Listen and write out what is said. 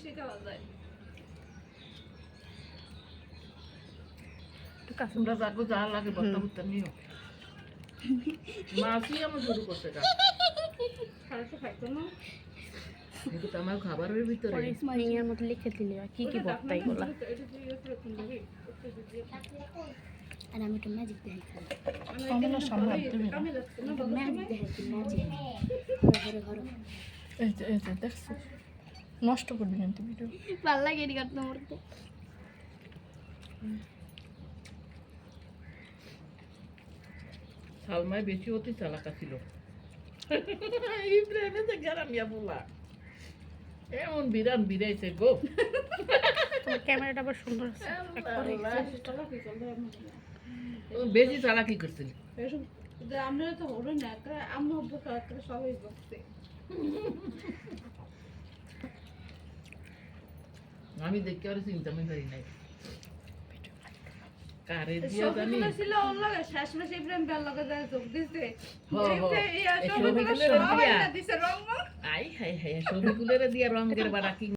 শেখানো যায়। তোমরা যাকে যা লাগে ভর্তা ভর্তা নিও। মাছই আমার শুরু করতে গা খারাপ খাইতো না। কিন্তু তো আমার খাবারের ভিতরে পরে স্প্রিং এর মতো লিখে দিলে কি কি ভর্তা এগুলো। আর আমি একটু ম্যাজিক দেখাই কমলা সম্ভব তুমি না। ম্যাজিক দেখাই ম্যাজিক ঘরে ঘরে এই যে দেখছো নষ্ট করবি কিন্তু ভিডিও। ভাল লাগে এটি করতে মরতে। সালমায় বেশি অতি চালাকা ছিল। এই প্রেমে যে গেরামিয়া বলা এমন বিরান বিরাইছে গো। তোমার ক্যামেরাটা আবার সুন্দর আছে। বেশি চালাকি করছিল। আমরা তো হলো না, আম্মু সবাই বলছে। আমি দেখতে আর চিন্তা আমি পারি নাই কারে দিয়া জানি ছিল ওর লগে শেষ মাসে ইব্রাহিম বেল লগে যায় যোগ দিছে। হ, হ। এই ছবিগুলো সবাই দিয়া। দিছে রং। আই হাই হাই ছবিগুলোরে দিয়া রঙের বাড়া কি